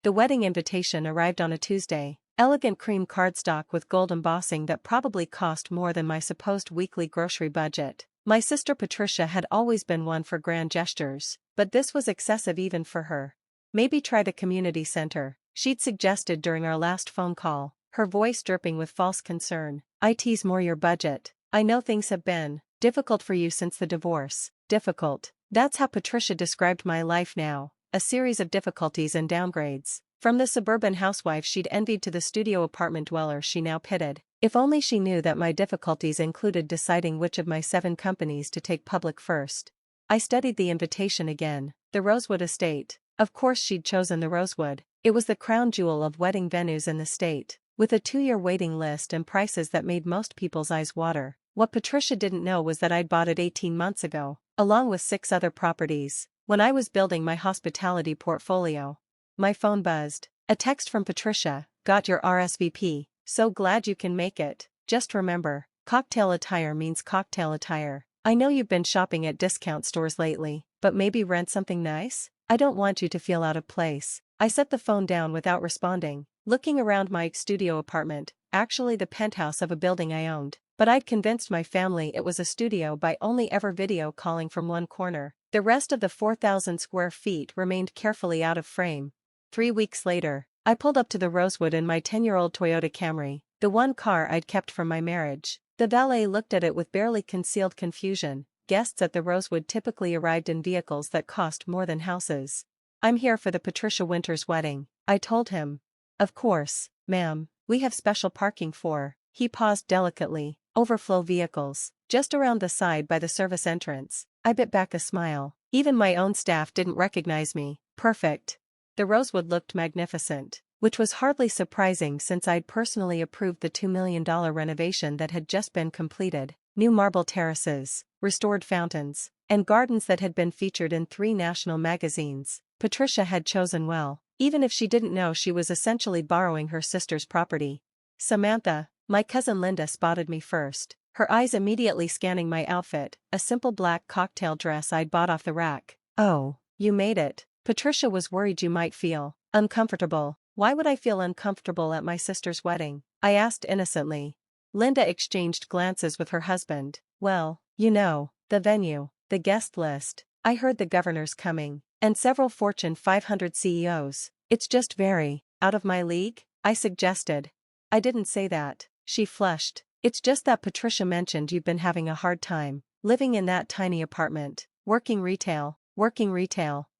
The wedding invitation arrived on a Tuesday. Elegant cream cardstock with gold embossing that probably cost more than my supposed weekly grocery budget. My sister Patricia had always been one for grand gestures, but this was excessive even for her. Maybe try the community center, she'd suggested during our last phone call, her voice dripping with false concern. It's more your budget. I know things have been difficult for you since the divorce. Difficult. That's how Patricia described my life now, a series of difficulties and downgrades. From the suburban housewife she'd envied to the studio apartment dweller she now pitted. If only she knew that my difficulties included deciding which of my 7 companies to take public first. I studied the invitation again. The Rosewood estate. Of course she'd chosen the Rosewood. It was the crown jewel of wedding venues in the state, with a 2-year waiting list and prices that made most people's eyes water. What Patricia didn't know was that I'd bought it 18 months ago, along with 6 other properties, when I was building my hospitality portfolio. My phone buzzed. A text from Patricia. Got your RSVP. So glad you can make it. Just remember, cocktail attire means cocktail attire. I know you've been shopping at discount stores lately, but maybe rent something nice? I don't want you to feel out of place. I set the phone down without responding, looking around my studio apartment, actually the penthouse of a building I owned. But I'd convinced my family it was a studio by only ever video calling from one corner. The rest of the 4,000 square feet remained carefully out of frame. 3 weeks later, I pulled up to the Rosewood in my 10-year-old Toyota Camry, the one car I'd kept from my marriage. The valet looked at it with barely concealed confusion. Guests at the Rosewood typically arrived in vehicles that cost more than houses. I'm here for the Patricia Winters wedding, I told him. Of course, ma'am, we have special parking for, he paused delicately, overflow vehicles, just around the side by the service entrance. I bit back a smile. Even my own staff didn't recognize me. Perfect. The Rosewood looked magnificent, which was hardly surprising since I'd personally approved the $2 million renovation that had just been completed. New marble terraces, restored fountains, and gardens that had been featured in 3 national magazines. Patricia had chosen well, even if she didn't know she was essentially borrowing her sister's property. Samantha, my cousin Linda, spotted me first, her eyes immediately scanning my outfit, a simple black cocktail dress I'd bought off the rack. Oh, you made it. Patricia was worried you might feel uncomfortable. Why would I feel uncomfortable at my sister's wedding? I asked innocently. Linda exchanged glances with her husband. Well, you know, the venue, the guest list. I heard the governor's coming, and several Fortune 500 CEOs. It's just very out of my league, I suggested. I didn't say that, she flushed. It's just that Patricia mentioned you've been having a hard time, living in that tiny apartment, working retail.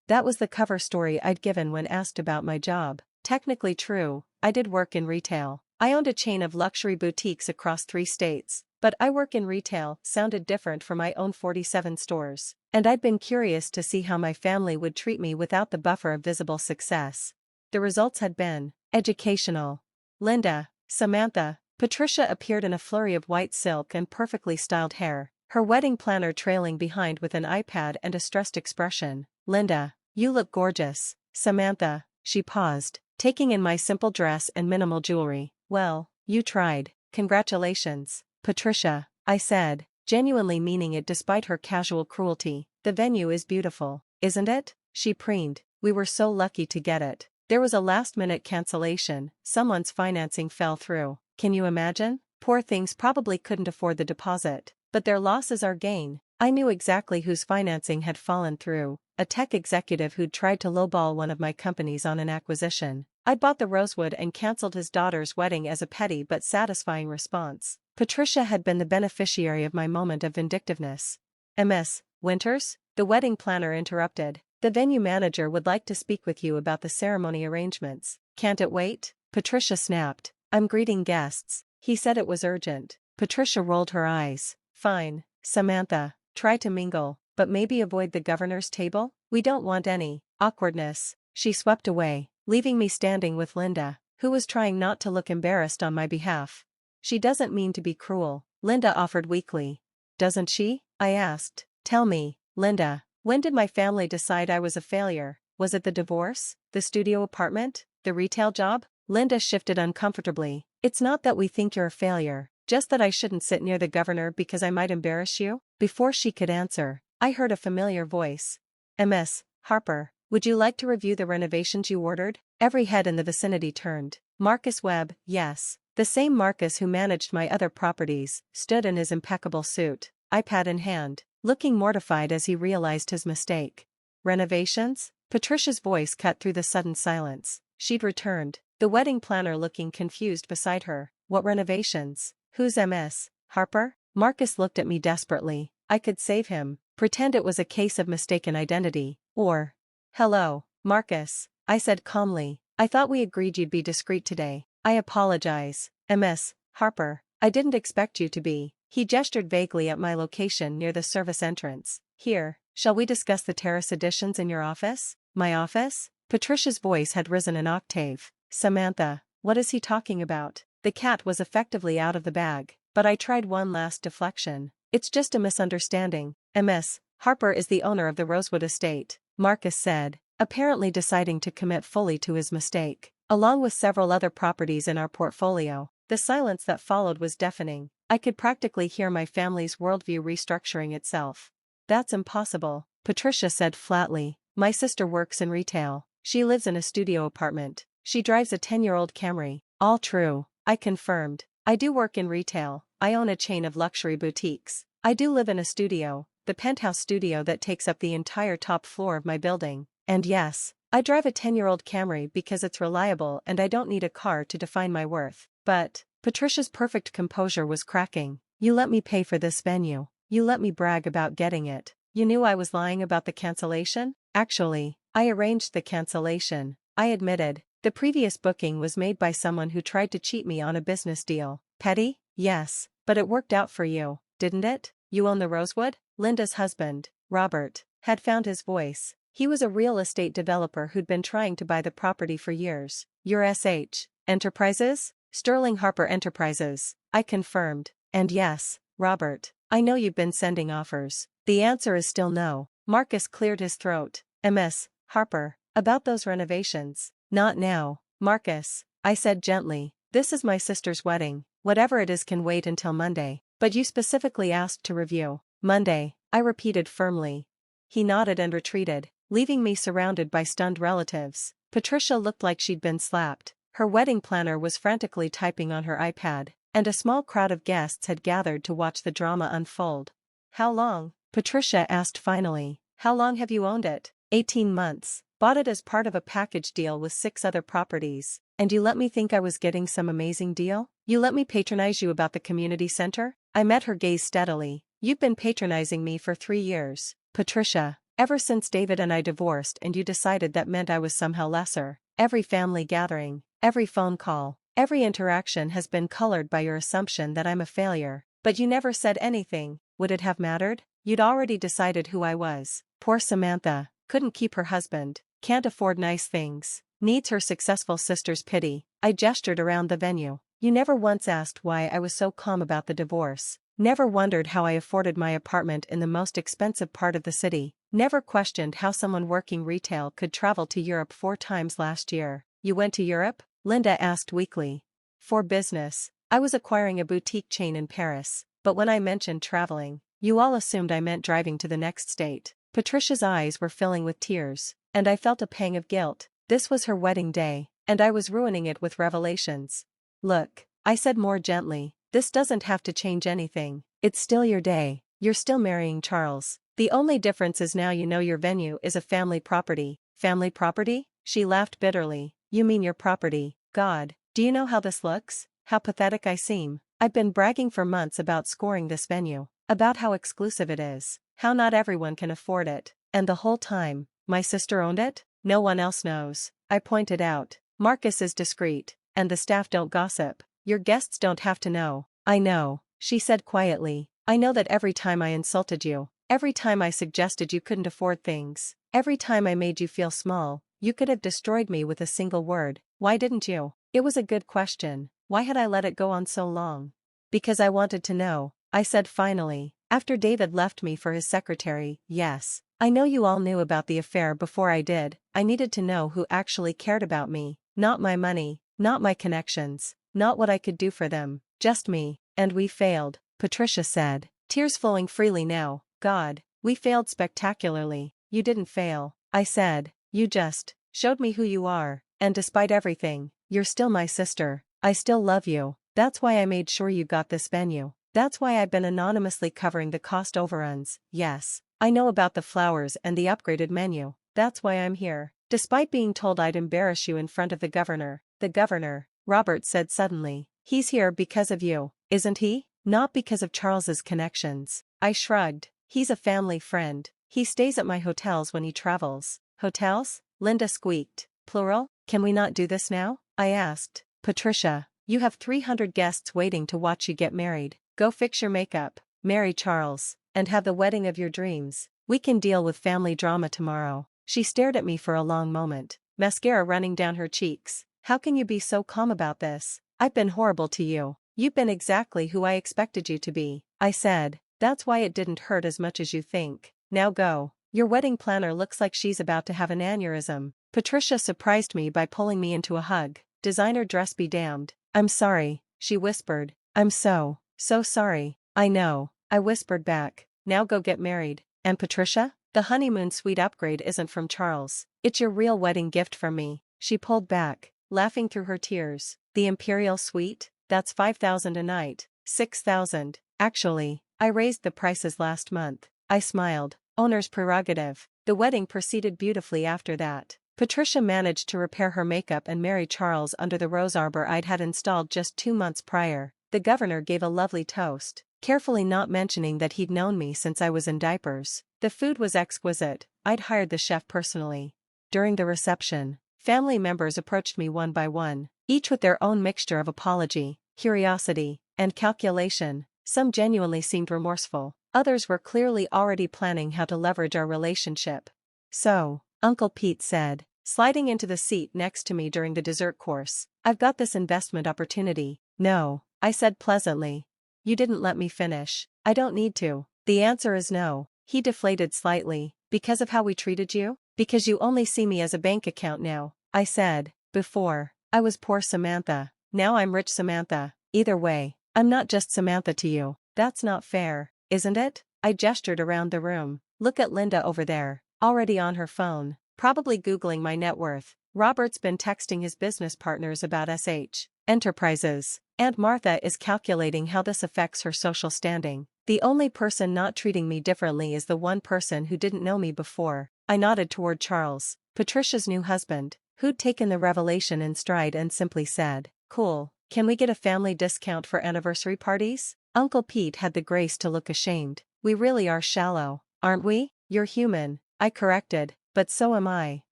That was the cover story I'd given when asked about my job. Technically true, I did work in retail. I owned a chain of luxury boutiques across 3 states, but I work in retail sounded different for my own 47 stores, and I'd been curious to see how my family would treat me without the buffer of visible success. The results had been educational. Linda, Samantha, Patricia appeared in a flurry of white silk and perfectly styled hair, her wedding planner trailing behind with an iPad and a stressed expression. Linda, you look gorgeous. Samantha, she paused, taking in my simple dress and minimal jewelry. Well, you tried. Congratulations. Patricia, I said, genuinely meaning it despite her casual cruelty. The venue is beautiful, isn't it? She preened. We were so lucky to get it. There was a last-minute cancellation. Someone's financing fell through. Can you imagine? Poor things probably couldn't afford the deposit. But their loss is our gain. I knew exactly whose financing had fallen through. A tech executive who'd tried to lowball one of my companies on an acquisition. I'd bought the Rosewood and cancelled his daughter's wedding as a petty but satisfying response. Patricia had been the beneficiary of my moment of vindictiveness. Ms. Winters? The wedding planner interrupted. The venue manager would like to speak with you about the ceremony arrangements. Can't it wait? Patricia snapped. I'm greeting guests. He said it was urgent. Patricia rolled her eyes. Fine, Samantha. Try to mingle, but maybe avoid the governor's table? We don't want any awkwardness. She swept away, leaving me standing with Linda, who was trying not to look embarrassed on my behalf. She doesn't mean to be cruel, Linda offered weakly. Doesn't she? I asked. Tell me, Linda, when did my family decide I was a failure? Was it the divorce, the studio apartment, the retail job? Linda shifted uncomfortably. It's not that we think you're a failure, just that I shouldn't sit near the governor because I might embarrass you? Before she could answer, I heard a familiar voice. Ms. Harper. Would you like to review the renovations you ordered? Every head in the vicinity turned. Marcus Webb, yes. The same Marcus who managed my other properties, stood in his impeccable suit, iPad in hand, looking mortified as he realized his mistake. Renovations? Patricia's voice cut through the sudden silence. She'd returned, the wedding planner looking confused beside her. What renovations? Who's Ms. Harper? Marcus looked at me desperately. I could save him, pretend it was a case of mistaken identity, or... Hello, Marcus, I said calmly. I thought we agreed you'd be discreet today. I apologize, Ms. Harper. I didn't expect you to be. He gestured vaguely at my location near the service entrance. Here, shall we discuss the terrace additions in your office? My office? Patricia's voice had risen an octave. Samantha, what is he talking about? The cat was effectively out of the bag, but I tried one last deflection. It's just a misunderstanding. Ms. Harper is the owner of the Rosewood estate, Marcus said, apparently deciding to commit fully to his mistake. Along with several other properties in our portfolio. The silence that followed was deafening. I could practically hear my family's worldview restructuring itself. That's impossible, Patricia said flatly. My sister works in retail. She lives in a studio apartment. She drives a 10-year-old Camry. All true, I confirmed. I do work in retail. I own a chain of luxury boutiques. I do live in a studio, the penthouse studio that takes up the entire top floor of my building. And yes, I drive a 10-year-old Camry because it's reliable and I don't need a car to define my worth. But, Patricia's perfect composure was cracking. You let me pay for this venue. You let me brag about getting it. You knew I was lying about the cancellation? Actually, I arranged the cancellation, I admitted. The previous booking was made by someone who tried to cheat me on a business deal. Petty? Yes, but it worked out for you, didn't it? You own the Rosewood? Linda's husband, Robert, had found his voice. He was a real estate developer who'd been trying to buy the property for years. Your SH Enterprises? Sterling Harper Enterprises, I confirmed. And yes, Robert, I know you've been sending offers. The answer is still no. Marcus cleared his throat. Ms. Harper, about those renovations. Not now, Marcus, I said gently. This is my sister's wedding. Whatever it is can wait until Monday. But you specifically asked to review. Monday, I repeated firmly. He nodded and retreated, leaving me surrounded by stunned relatives. Patricia looked like she'd been slapped. Her wedding planner was frantically typing on her iPad, and a small crowd of guests had gathered to watch the drama unfold. How long? Patricia asked finally. How long have you owned it? 18 months. Bought it as part of a package deal with 6 other properties. And you let me think I was getting some amazing deal? You let me patronize you about the community center? I met her gaze steadily. You've been patronizing me for 3 years, Patricia. Ever since David and I divorced and you decided that meant I was somehow lesser. Every family gathering, every phone call, every interaction has been colored by your assumption that I'm a failure. But you never said anything. Would it have mattered? You'd already decided who I was. Poor Samantha. Couldn't keep her husband. Can't afford nice things. Needs her successful sister's pity. I gestured around the venue. You never once asked why I was so calm about the divorce. Never wondered how I afforded my apartment in the most expensive part of the city. Never questioned how someone working retail could travel to Europe 4 times last year. You went to Europe? Linda asked weakly. For business. I was acquiring a boutique chain in Paris, but when I mentioned traveling, you all assumed I meant driving to the next state. Patricia's eyes were filling with tears, and I felt a pang of guilt. This was her wedding day, and I was ruining it with revelations. Look, I said more gently, this doesn't have to change anything. It's still your day. You're still marrying Charles. The only difference is now you know your venue is a family property. Family property? She laughed bitterly. You mean your property. God, do you know how this looks? How pathetic I seem. I've been bragging for months about scoring this venue, about how exclusive it is, how not everyone can afford it. And the whole time, my sister owned it? No one else knows, I pointed out. Marcus is discreet, and the staff don't gossip. Your guests don't have to know. I know, she said quietly. I know that every time I insulted you, every time I suggested you couldn't afford things, every time I made you feel small, you could have destroyed me with a single word. Why didn't you? It was a good question. Why had I let it go on so long? Because I wanted to know, I said finally. After David left me for his secretary, yes. I know you all knew about the affair before I did. I needed to know who actually cared about me. Not my money, not my connections, not what I could do for them, just me. And we failed, Patricia said, tears flowing freely now. God, we failed spectacularly. You didn't fail, I said. You just showed me who you are, and despite everything, you're still my sister. I still love you. That's why I made sure you got this venue. That's why I've been anonymously covering the cost overruns. Yes, I know about the flowers and the upgraded menu. That's why I'm here. Despite being told I'd embarrass you in front of the governor. The governor, Robert said suddenly. He's here because of you, isn't he? Not because of Charles's connections. I shrugged. He's a family friend. He stays at my hotels when he travels. Hotels? Linda squeaked. Plural? Can we not do this now? I asked. Patricia, you have 300 guests waiting to watch you get married. Go fix your makeup, marry Charles, and have the wedding of your dreams. We can deal with family drama tomorrow. She stared at me for a long moment, mascara running down her cheeks. How can you be so calm about this? I've been horrible to you. You've been exactly who I expected you to be, I said. That's why it didn't hurt as much as you think. Now go. Your wedding planner looks like she's about to have an aneurysm. Patricia surprised me by pulling me into a hug. Designer dress be damned. I'm sorry, she whispered. I'm so sorry. I know, I whispered back. Now go get married. And Patricia? The honeymoon suite upgrade isn't from Charles. It's your real wedding gift from me. She pulled back, laughing through her tears. The Imperial Suite? That's $5,000 a night. $6,000. Actually, I raised the prices last month. I smiled. Owner's prerogative. The wedding proceeded beautifully after that. Patricia managed to repair her makeup and marry Charles under the rose arbor I'd had installed just 2 months prior. The governor gave a lovely toast, carefully not mentioning that he'd known me since I was in diapers. The food was exquisite. I'd hired the chef personally. During the reception, family members approached me one by one, each with their own mixture of apology, curiosity, and calculation. Some genuinely seemed remorseful. Others were clearly already planning how to leverage our relationship. So, Uncle Pete said, sliding into the seat next to me during the dessert course, I've got this investment opportunity. No, I said pleasantly. You didn't let me finish. I don't need to. The answer is no. He deflated slightly. Because of how we treated you? Because you only see me as a bank account now, I said. Before, I was poor Samantha. Now I'm rich Samantha. Either way, I'm not just Samantha to you. That's not fair, isn't it? I gestured around the room. Look at Linda over there, already on her phone, probably Googling my net worth. Robert's been texting his business partners about SH Enterprises, and Martha is calculating how this affects her social standing. The only person not treating me differently is the one person who didn't know me before. I nodded toward Charles, Patricia's new husband, who'd taken the revelation in stride and simply said, "Cool, can we get a family discount for anniversary parties?" Uncle Pete had the grace to look ashamed. We really are shallow, aren't we? You're human, I corrected, but so am I.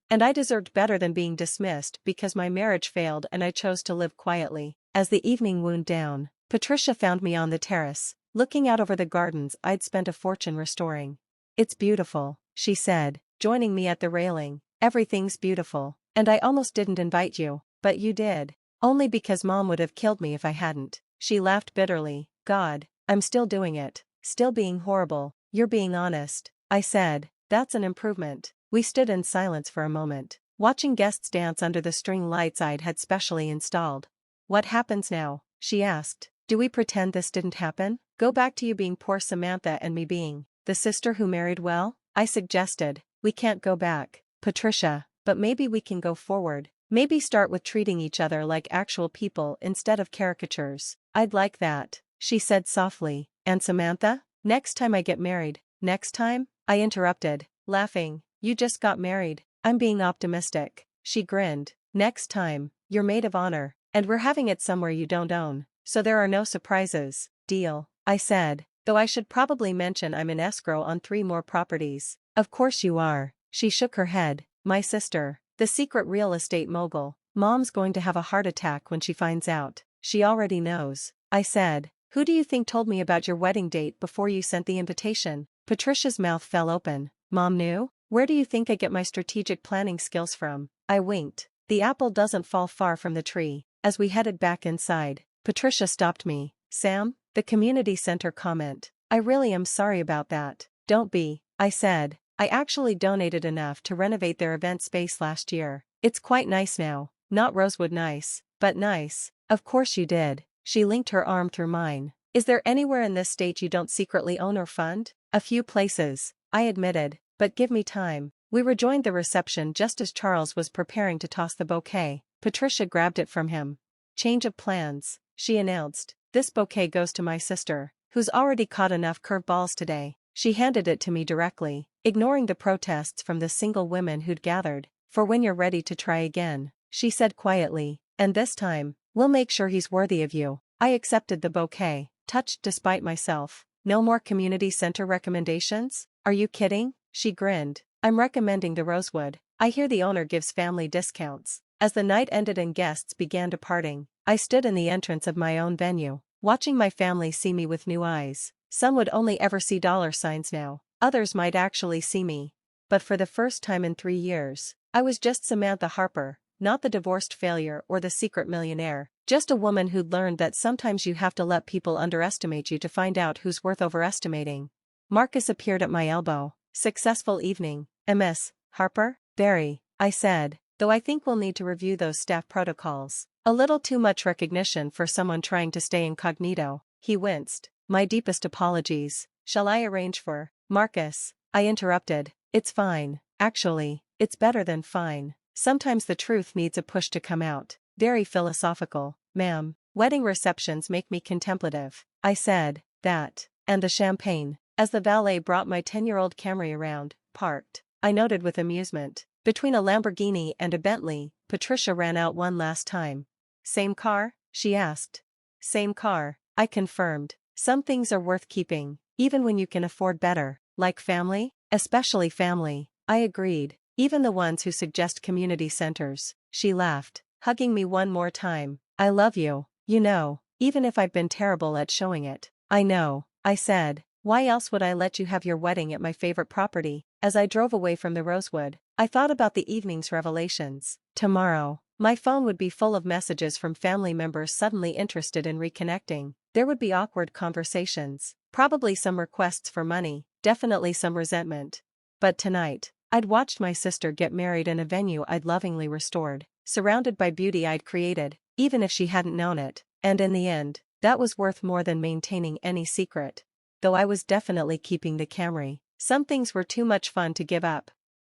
And I deserved better than being dismissed because my marriage failed and I chose to live quietly. As the evening wound down, Patricia found me on the terrace, looking out over the gardens I'd spent a fortune restoring. It's beautiful, she said, joining me at the railing. Everything's beautiful, and I almost didn't invite you, but you did. Only because Mom would have killed me if I hadn't. She laughed bitterly. God, I'm still doing it, still being horrible. You're being honest, I said. That's an improvement. We stood in silence for a moment, watching guests dance under the string lights I'd had specially installed. What happens now? She asked. Do we pretend this didn't happen? Go back to you being poor Samantha and me being the sister who married well? I suggested. We can't go back, Patricia, but maybe we can go forward. Maybe start with treating each other like actual people instead of caricatures. I'd like that, she said softly. And Samantha? Next time I get married. Next time? I interrupted, laughing. You just got married. I'm being optimistic. She grinned. Next time, you're maid of honor, and we're having it somewhere you don't own, so there are no surprises. Deal, I said, though I should probably mention I'm in escrow on 3 more properties. Of course you are. She shook her head. My sister, the secret real estate mogul. Mom's going to have a heart attack when she finds out. She already knows, I said. Who do you think told me about your wedding date before you sent the invitation? Patricia's mouth fell open. Mom knew? Where do you think I get my strategic planning skills from? I winked. The apple doesn't fall far from the tree. As we headed back inside, Patricia stopped me. Sam, the community center comment. I really am sorry about that. Don't be, I said. I actually donated enough to renovate their event space last year. It's quite nice now. Not Rosewood nice, but nice. Of course you did. She linked her arm through mine. Is there anywhere in this state you don't secretly own or fund? A few places, I admitted, but give me time. We rejoined the reception just as Charles was preparing to toss the bouquet. Patricia grabbed it from him. "Change of plans," she announced. "This bouquet goes to my sister, who's already caught enough curveballs today." She handed it to me directly, ignoring the protests from the single women who'd gathered. "For when you're ready to try again," she said quietly, "and this time, we'll make sure he's worthy of you." I accepted the bouquet, touched despite myself. "No more community center recommendations? Are you kidding?" She grinned. "I'm recommending the Rosewood. I hear the owner gives family discounts." As the night ended and guests began departing, I stood in the entrance of my own venue, watching my family see me with new eyes. Some would only ever see dollar signs now, others might actually see me. But for the first time in 3 years, I was just Samantha Harper, not the divorced failure or the secret millionaire, just a woman who'd learned that sometimes you have to let people underestimate you to find out who's worth overestimating. Marcus appeared at my elbow. "Successful evening, Miss Harper?" "Very," I said, "though I think we'll need to review those staff protocols. A little too much recognition for someone trying to stay incognito." He winced. "My deepest apologies. Shall I arrange for Marcus?" I interrupted. "It's fine, actually, it's better than fine. Sometimes the truth needs a push to come out." "Very philosophical, ma'am." "Wedding receptions make me contemplative," I said. "That, and the champagne." As the valet brought my 10-year-old Camry around, parked, I noted with amusement. Between a Lamborghini and a Bentley, Patricia ran out one last time. "Same car?" she asked. "Same car," I confirmed. "Some things are worth keeping, even when you can afford better." "Like family?" "Especially family," I agreed. "Even the ones who suggest community centers." She laughed, hugging me one more time. "I love you, you know, even if I've been terrible at showing it." "I know," I said. "Why else would I let you have your wedding at my favorite property?" As I drove away from the Rosewood, I thought about the evening's revelations. Tomorrow, my phone would be full of messages from family members suddenly interested in reconnecting. There would be awkward conversations, probably some requests for money, definitely some resentment. But tonight, I'd watched my sister get married in a venue I'd lovingly restored, surrounded by beauty I'd created, even if she hadn't known it. And in the end, that was worth more than maintaining any secret. Though I was definitely keeping the Camry. Some things were too much fun to give up.